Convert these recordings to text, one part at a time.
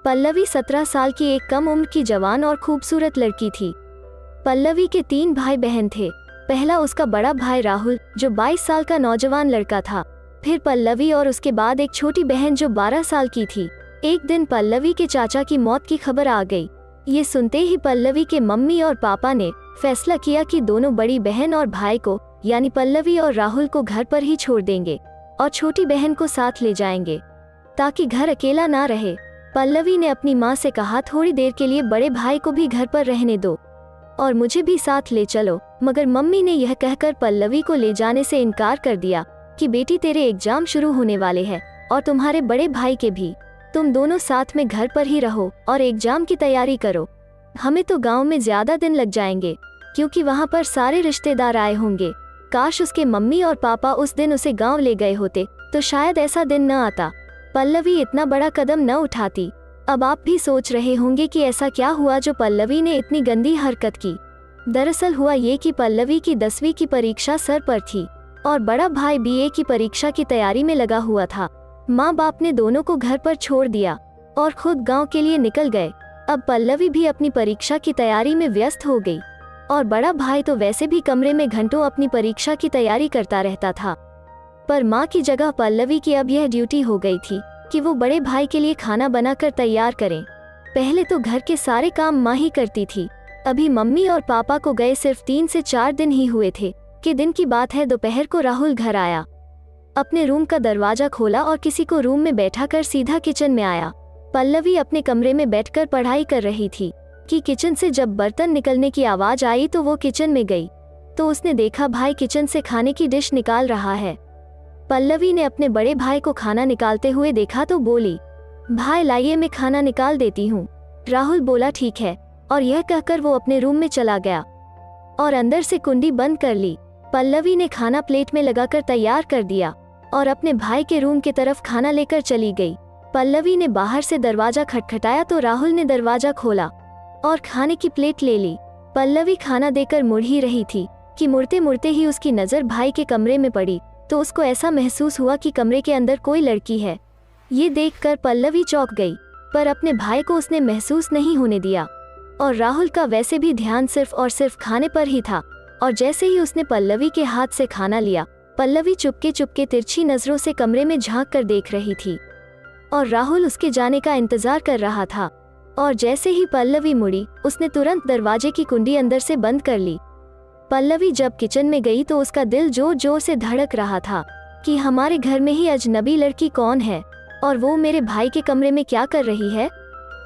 पल्लवी 17 साल की एक कम उम्र की जवान और खूबसूरत लड़की थी। पल्लवी के 3 भाई बहन थे। पहला उसका बड़ा भाई राहुल, जो 22 साल का नौजवान लड़का था। फिर पल्लवी और उसके बाद एक छोटी बहन जो 12 साल की थी। एक दिन पल्लवी के चाचा की मौत की खबर आ गई। ये सुनते ही पल्लवी के मम्मी और पापा ने फैसला किया कि दोनों बड़ी बहन और भाई को, यानी पल्लवी और राहुल को घर पर ही छोड़ देंगे और छोटी बहन को साथ ले जाएंगे ताकि घर अकेला ना रहे। पल्लवी ने अपनी माँ से कहा, थोड़ी देर के लिए बड़े भाई को भी घर पर रहने दो और मुझे भी साथ ले चलो। मगर मम्मी ने यह कहकर पल्लवी को ले जाने से इनकार कर दिया कि बेटी, तेरे एग्जाम शुरू होने वाले हैं और तुम्हारे बड़े भाई के भी। तुम दोनों साथ में घर पर ही रहो और एग्जाम की तैयारी करो। हमें तो गांव में ज्यादा दिन लग जाएंगे क्योंकि वहां पर सारे रिश्तेदार आए होंगे। काश उसके मम्मी और पापा उस दिन उसे गांव ले गए होते तो शायद ऐसा दिन न आता। पल्लवी इतना बड़ा कदम न उठाती। अब आप भी सोच रहे होंगे कि ऐसा क्या हुआ जो पल्लवी ने इतनी गंदी हरकत की। दरअसल हुआ ये कि पल्लवी की 10वीं की परीक्षा सर पर थी और बड़ा भाई बीए की परीक्षा की तैयारी में लगा हुआ था। माँ बाप ने दोनों को घर पर छोड़ दिया और खुद गांव के लिए निकल गए। अब पल्लवी भी अपनी परीक्षा की तैयारी में व्यस्त हो गई और बड़ा भाई तो वैसे भी कमरे में घंटों अपनी परीक्षा की तैयारी करता रहता था। पर माँ की जगह पल्लवी की अब यह ड्यूटी हो गई थी कि वो बड़े भाई के लिए खाना बनाकर तैयार करें। पहले तो घर के सारे काम माँ ही करती थी। अभी मम्मी और पापा को गए सिर्फ 3 से 4 दिन ही हुए थे कि दिन की बात है, दोपहर को राहुल घर आया। अपने रूम का दरवाजा खोला और किसी को रूम में बैठा कर सीधा किचन में आया। पल्लवी अपने कमरे में बैठकर पढ़ाई कर रही थी कि किचन से जब बर्तन निकलने की आवाज आई तो वो किचन में गई तो उसने देखा भाई किचन से खाने की डिश निकाल रहा है। पल्लवी ने अपने बड़े भाई को खाना निकालते हुए देखा तो बोली, भाई लाइए मैं खाना निकाल देती हूँ। राहुल बोला ठीक है और यह कहकर वो अपने रूम में चला गया और अंदर से कुंडी बंद कर ली। पल्लवी ने खाना प्लेट में लगाकर तैयार कर दिया और अपने भाई के रूम की तरफ खाना लेकर चली गई। पल्लवी ने बाहर से दरवाजा खटखटाया तो राहुल ने दरवाजा खोला और खाने की प्लेट ले ली। पल्लवी खाना देकर मुड़ ही रही थी कि मुड़ते मुड़ते ही उसकी नज़र भाई के कमरे में पड़ी तो उसको ऐसा महसूस हुआ कि कमरे के अंदर कोई लड़की है। ये देखकर पल्लवी चौंक गई, पर अपने भाई को उसने महसूस नहीं होने दिया और राहुल का वैसे भी ध्यान सिर्फ और सिर्फ खाने पर ही था। और जैसे ही उसने पल्लवी के हाथ से खाना लिया, पल्लवी चुपके चुपके तिरछी नजरों से कमरे में झांक कर देख रही थी और राहुल उसके जाने का इंतजार कर रहा था। और जैसे ही पल्लवी मुड़ी, उसने तुरंत दरवाजे की कुंडी अंदर से बंद कर ली। पल्लवी जब किचन में गई तो उसका दिल जोर जोर से धड़क रहा था कि हमारे घर में ही अजनबी लड़की कौन है और वो मेरे भाई के कमरे में क्या कर रही है।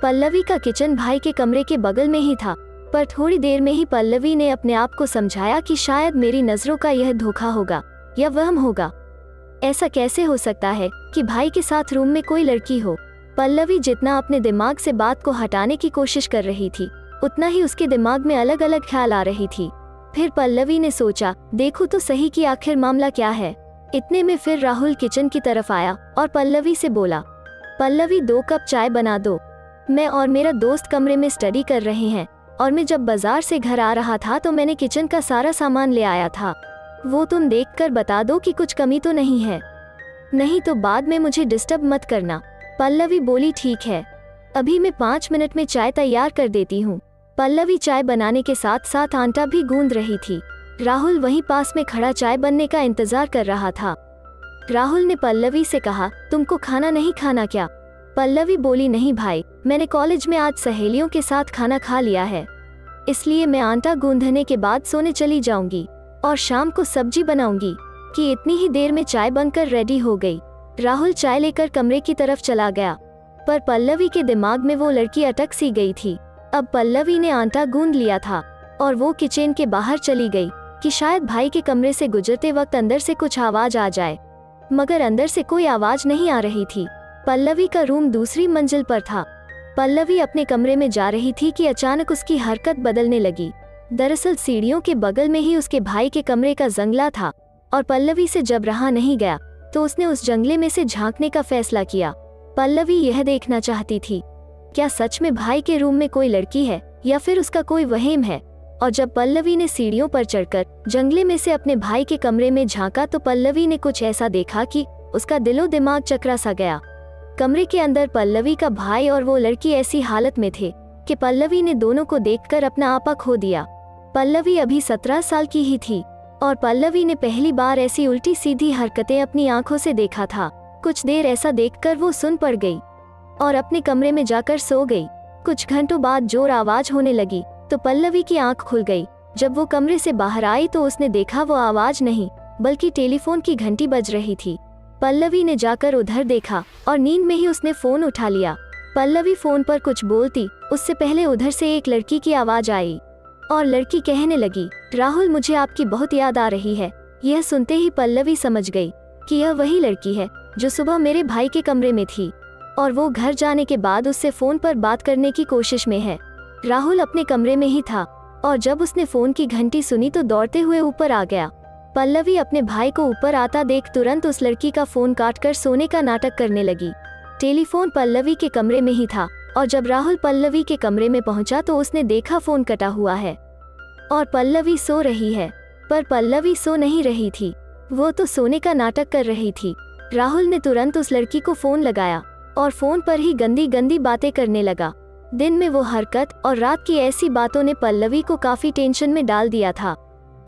पल्लवी का किचन भाई के कमरे के बगल में ही था, पर थोड़ी देर में ही पल्लवी ने अपने आप को समझाया कि शायद मेरी नजरों का यह धोखा होगा या वहम होगा। ऐसा कैसे हो सकता है कि भाई के साथ रूम में कोई लड़की हो। पल्लवी जितना अपने दिमाग से बात को हटाने की कोशिश कर रही थी, उतना ही उसके दिमाग में अलग अलग ख्याल आ रही थी। फिर पल्लवी ने सोचा, देखो तो सही कि आखिर मामला क्या है। इतने में फिर राहुल किचन की तरफ आया और पल्लवी से बोला, पल्लवी 2 कप चाय बना दो। मैं और मेरा दोस्त कमरे में स्टडी कर रहे हैं और मैं जब बाजार से घर आ रहा था तो मैंने किचन का सारा सामान ले आया था। वो तुम देखकर बता दो कि कुछ कमी तो नहीं है, नहीं तो बाद में मुझे डिस्टर्ब मत करना। पल्लवी बोली, ठीक है, अभी मैं 5 मिनट में चाय तैयार कर देती हूँ। पल्लवी चाय बनाने के साथ साथ आटा भी गूंद रही थी। राहुल वहीं पास में खड़ा चाय बनने का इंतजार कर रहा था। राहुल ने पल्लवी से कहा, तुमको खाना नहीं खाना क्या? पल्लवी बोली, नहीं भाई, मैंने कॉलेज में आज सहेलियों के साथ खाना खा लिया है, इसलिए मैं आटा गूंदने के बाद सोने चली जाऊंगी और शाम को सब्जी बनाऊंगी। कि इतनी ही देर में चाय बनकर रेडी हो गई। राहुल चाय लेकर कमरे की तरफ चला गया, पर पल्लवी के दिमाग में वो लड़की अटक सी गई थी। अब पल्लवी ने आटा गूंद लिया था और वो किचन के बाहर चली गई कि शायद भाई के कमरे से गुजरते वक्त अंदर से कुछ आवाज आ जाए, मगर अंदर से कोई आवाज नहीं आ रही थी। पल्लवी का रूम दूसरी मंजिल पर था। पल्लवी अपने कमरे में जा रही थी कि अचानक उसकी हरकत बदलने लगी। दरअसल सीढ़ियों के बगल में ही उसके भाई के कमरे का जंगला था और पल्लवी से जब रहा नहीं गया तो उसने उस जंगले में से झांकने का फैसला किया। पल्लवी यह देखना चाहती थी, क्या सच में भाई के रूम में कोई लड़की है या फिर उसका कोई वहम है। और जब पल्लवी ने सीढ़ियों पर चढ़कर जंगले में से अपने भाई के कमरे में झांका तो पल्लवी ने कुछ ऐसा देखा कि उसका दिलो दिमाग चकरा सा गया। कमरे के अंदर पल्लवी का भाई और वो लड़की ऐसी हालत में थे कि पल्लवी ने दोनों को देखकर अपना आपा खो दिया। पल्लवी अभी 17 साल की ही थी और पल्लवी ने पहली बार ऐसी उल्टी सीधी हरकतें अपनी आंखों से देखा था। कुछ देर ऐसा देखकर वो सुन पड़ गई और अपने कमरे में जाकर सो गई। कुछ घंटों बाद जोर आवाज होने लगी तो पल्लवी की आंख खुल गई। जब वो कमरे से बाहर आई तो उसने देखा वो आवाज नहीं बल्कि टेलीफोन की घंटी बज रही थी। पल्लवी ने जाकर उधर देखा और नींद में ही उसने फोन उठा लिया। पल्लवी फोन पर कुछ बोलती उससे पहले उधर से एक लड़की की आवाज आई और लड़की कहने लगी, राहुल मुझे आपकी बहुत याद आ रही है। यह सुनते ही पल्लवी समझ गई कि यह वही लड़की है जो सुबह मेरे भाई के कमरे में थी और वो घर जाने के बाद उससे फोन पर बात करने की कोशिश में है। राहुल अपने कमरे में ही था और जब उसने फोन की घंटी सुनी तो दौड़ते हुए ऊपर आ गया। पल्लवी अपने भाई को ऊपर आता देख तुरंत उस लड़की का फोन काटकर सोने का नाटक करने लगी। टेलीफोन पल्लवी के कमरे में ही था और जब राहुल पल्लवी के कमरे में पहुंचा तो उसने देखा फोन कटा हुआ है और पल्लवी सो रही है। पर पल्लवी सो नहीं रही थी, वो तो सोने का नाटक कर रही थी। राहुल ने तुरंत उस लड़की को फोन लगाया और फोन पर ही गंदी गंदी बातें करने लगा। दिन में वो हरकत और रात की ऐसी बातों ने पल्लवी को काफी टेंशन में डाल दिया था।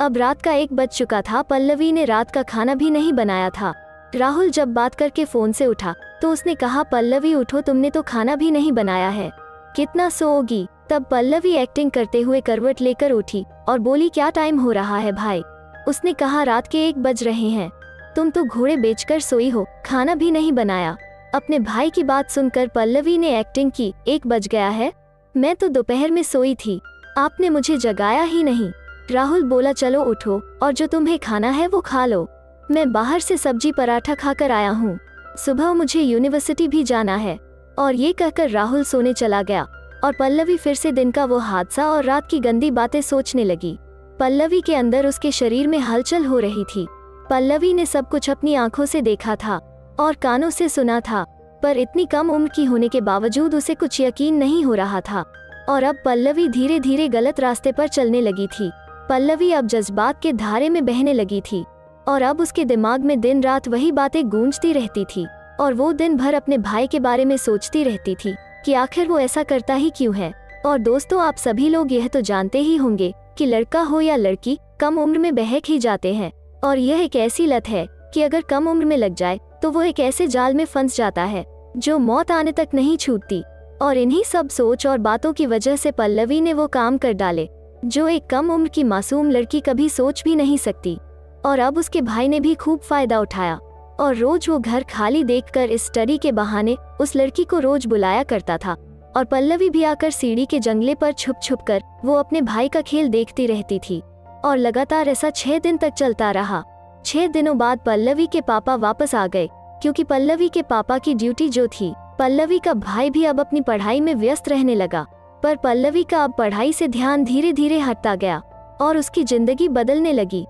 अब रात का 1 बज चुका था। पल्लवी ने रात का खाना भी नहीं बनाया था। राहुल जब बात करके फोन से उठा तो उसने कहा, पल्लवी उठो, तुमने तो खाना भी नहीं बनाया है, कितना सोओगी। तब पल्लवी एक्टिंग करते हुए करवट लेकर उठी और बोली, क्या टाइम हो रहा है भाई। उसने कहा, रात के 1 बज रहे हैं, तुम तो घोड़े बेचकर सोई हो, खाना भी नहीं बनाया। अपने भाई की बात सुनकर पल्लवी ने एक्टिंग की, 1 बज गया है, मैं तो दोपहर में सोई थी, आपने मुझे जगाया ही नहीं। राहुल बोला, चलो उठो और जो तुम्हें खाना है वो खा लो, मैं बाहर से सब्जी पराठा खाकर आया हूँ, सुबह मुझे यूनिवर्सिटी भी जाना है। और ये कहकर राहुल सोने चला गया और पल्लवी फिर से दिन का वो हादसा और रात की गंदी बातें सोचने लगी। पल्लवी के अंदर उसके शरीर में हलचल हो रही थी। पल्लवी ने सब कुछ अपनी आंखों से देखा था और कानों से सुना था, पर इतनी कम उम्र की होने के बावजूद उसे कुछ यकीन नहीं हो रहा था। और अब पल्लवी धीरे धीरे गलत रास्ते पर चलने लगी थी। पल्लवी अब जज्बात के धारे में बहने लगी थी और अब उसके दिमाग में दिन रात वही बातें गूंजती रहती थी और वो दिन भर अपने भाई के बारे में सोचती रहती थी कि आखिर वो ऐसा करता ही क्यों है। और दोस्तों, आप सभी लोग यह तो जानते ही होंगे कि लड़का हो या लड़की कम उम्र में बहक ही जाते हैं और यह एक ऐसी लत है कि अगर कम उम्र में लग जाए तो वो एक ऐसे जाल में फंस जाता है जो मौत आने तक नहीं छूटती। और इन्हीं सब सोच और बातों की वजह से पल्लवी ने वो काम कर डाले जो एक कम उम्र की मासूम लड़की कभी सोच भी नहीं सकती। और अब उसके भाई ने भी खूब फायदा उठाया और रोज वो घर खाली देखकर इस स्टडी के बहाने उस लड़की को रोज बुलाया करता था और पल्लवी भी आकर सीढ़ी के जंगले पर छुप छुप कर वो अपने भाई का खेल देखती रहती थी। और लगातार ऐसा 6 दिन तक चलता रहा। 6 दिनों बाद पल्लवी के पापा वापस आ गए क्योंकि पल्लवी के पापा की ड्यूटी जो थी। पल्लवी का भाई भी अब अपनी पढ़ाई में व्यस्त रहने लगा, पर पल्लवी का अब पढ़ाई से ध्यान धीरे धीरे हटता गया और उसकी जिंदगी बदलने लगी।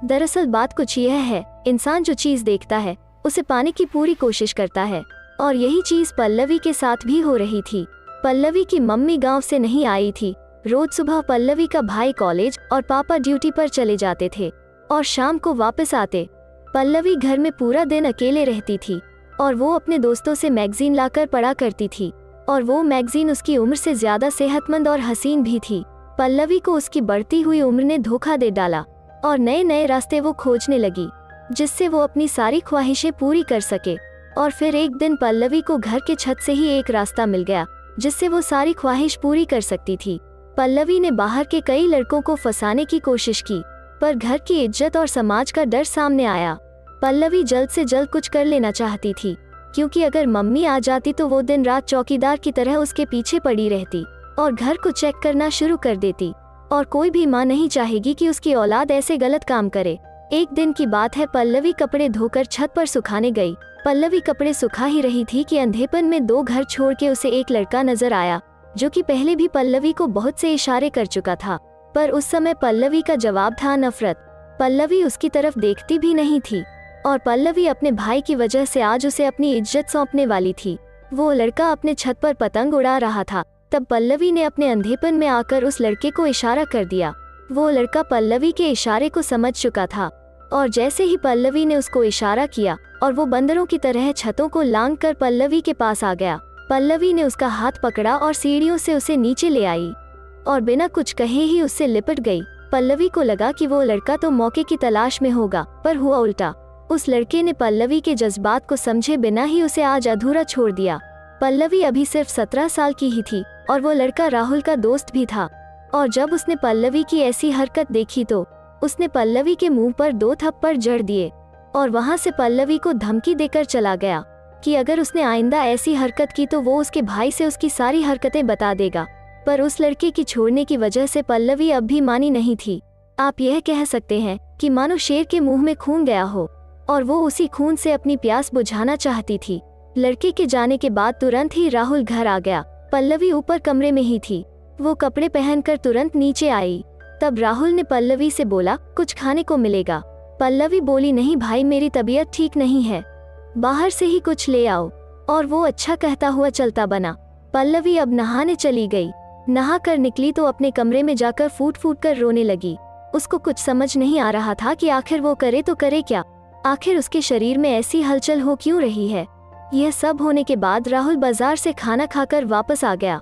दरअसल बात कुछ यह है, इंसान जो चीज देखता है उसे पाने की पूरी कोशिश करता है और यही चीज पल्लवी के साथ भी हो रही थी। पल्लवी की मम्मी गांव से नहीं आई थी। रोज सुबह पल्लवी का भाई कॉलेज और पापा ड्यूटी पर चले जाते थे और शाम को वापस आते। पल्लवी घर में पूरा दिन अकेले रहती थी और वो अपने दोस्तों से मैगजीन लाकर पढ़ा करती थी और वो मैगजीन उसकी उम्र से ज्यादा सेहतमंद और हसीन भी थी। पल्लवी को उसकी बढ़ती हुई उम्र ने धोखा दे डाला और नए नए रास्ते वो खोजने लगी जिससे वो अपनी सारी ख्वाहिशें पूरी कर सके। और फिर एक दिन पल्लवी को घर के छत से ही एक रास्ता मिल गया जिससे वो सारी ख्वाहिश पूरी कर सकती थी। पल्लवी ने बाहर के कई लड़कों को फंसाने की कोशिश की, पर घर की इज्जत और समाज का डर सामने आया। पल्लवी जल्द से जल्द कुछ कर लेना चाहती थी क्योंकि अगर मम्मी आ जाती तो वो दिन रात चौकीदार की तरह उसके पीछे पड़ी रहती और घर को चेक करना शुरू कर देती। और कोई भी माँ नहीं चाहेगी कि उसकी औलाद ऐसे गलत काम करे। एक दिन की बात है, पल्लवी कपड़े धोकर छत पर सुखाने गई। पल्लवी कपड़े सुखा ही रही थी कि अंधेपन में 2 घर छोड़ के उसे एक लड़का नजर आया जो कि पहले भी पल्लवी को बहुत से इशारे कर चुका था, पर उस समय पल्लवी का जवाब था नफरत। पल्लवी उसकी तरफ देखती भी नहीं थी और पल्लवी अपने भाई की वजह से आज उसे अपनी इज्जत सौंपने वाली थी। वो लड़का अपने छत पर पतंग उड़ा रहा था, तब पल्लवी ने अपने अंधेपन में आकर उस लड़के को इशारा कर दिया। वो लड़का पल्लवी के इशारे को समझ चुका था और जैसे ही पल्लवी ने उसको इशारा किया और वो बंदरों की तरह छतों को लांघकर पल्लवी के पास आ गया। पल्लवी ने उसका हाथ पकड़ा और सीढ़ियों से उसे नीचे ले आई और बिना कुछ कहे ही उससे लिपट गई। पल्लवी को लगा कि वो लड़का तो मौके की तलाश में होगा, पर हुआ उल्टा। उस लड़के ने पल्लवी के जज्बात को समझे बिना ही उसे आज अधूरा छोड़ दिया। पल्लवी अभी सिर्फ 17 साल की ही थी और वो लड़का राहुल का दोस्त भी था। और जब उसने पल्लवी की ऐसी हरकत देखी तो उसने पल्लवी के मुंह पर 2 थप्पड़ जड़ दिए और वहां से पल्लवी को धमकी देकर चला गया कि अगर उसने आइंदा ऐसी हरकत की तो वो उसके भाई से उसकी सारी हरकतें बता देगा। पर उस लड़के की छोड़ने की वजह से पल्लवी अब भी मानी नहीं थी। आप यह कह सकते हैं कि मानो शेर के मुंह में खून गया हो और वो उसी खून से अपनी प्यास बुझाना चाहती थी। लड़के के जाने के बाद तुरंत ही राहुल घर आ गया। पल्लवी ऊपर कमरे में ही थी। वो कपड़े पहनकर तुरंत नीचे आई। तब राहुल ने पल्लवी से बोला, कुछ खाने को मिलेगा। पल्लवी बोली, नहीं भाई, मेरी तबीयत ठीक नहीं है, बाहर से ही कुछ ले आओ। और वो अच्छा कहता हुआ चलता बना। पल्लवी अब नहाने चली गई। नहा कर निकली तो अपने कमरे में जाकर फूट फूट कर रोने लगी। उसको कुछ समझ नहीं आ रहा था कि आखिर वो करे तो करे क्या। आखिर उसके शरीर में ऐसी हलचल हो क्यों रही है। यह सब होने के बाद राहुल बाजार से खाना खाकर वापस आ गया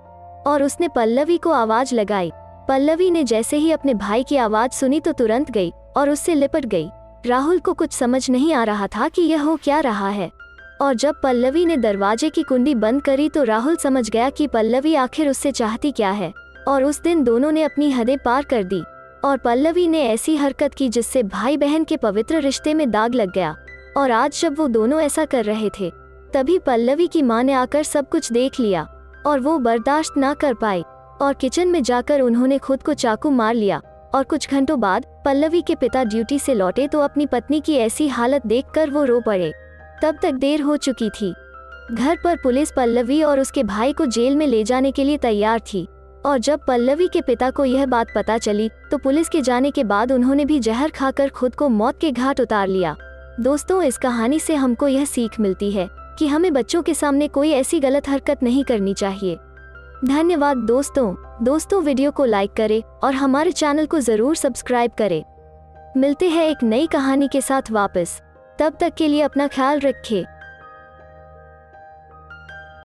और उसने पल्लवी को आवाज लगाई। पल्लवी ने जैसे ही अपने भाई की आवाज सुनी तो तुरंत गई और उससे लिपट गई। राहुल को कुछ समझ नहीं आ रहा था कि यह हो क्या रहा है। और जब पल्लवी ने दरवाजे की कुंडी बंद करी तो राहुल समझ गया कि पल्लवी आखिर उससे चाहती क्या है। और उस दिन दोनों ने अपनी हदें पार कर दी और पल्लवी ने ऐसी हरकत की जिससे भाई बहन के पवित्र रिश्ते में दाग लग गया। और आज जब वो दोनों ऐसा कर रहे थे तभी पल्लवी की मां ने आकर सब कुछ देख लिया और वो बर्दाश्त ना कर पाई और किचन में जाकर उन्होंने खुद को चाकू मार लिया। और कुछ घंटों बाद पल्लवी के पिता ड्यूटी से लौटे तो अपनी पत्नी की ऐसी हालत देखकर वो रो पड़े। तब तक देर हो चुकी थी। घर पर पुलिस पल्लवी और उसके भाई को जेल में ले जाने के लिए तैयार थी। और जब पल्लवी के पिता को यह बात पता चली तो पुलिस के जाने के बाद उन्होंने भी जहर खाकर खुद को मौत के घाट उतार लिया। दोस्तों, इस कहानी से हमको यह सीख मिलती है कि हमें बच्चों के सामने कोई ऐसी गलत हरकत नहीं करनी चाहिए। धन्यवाद दोस्तों, वीडियो को लाइक करें और हमारे चैनल को जरूर सब्सक्राइब करें। मिलते हैं एक नई कहानी के साथ वापस। तब तक के लिए अपना ख्याल रखें।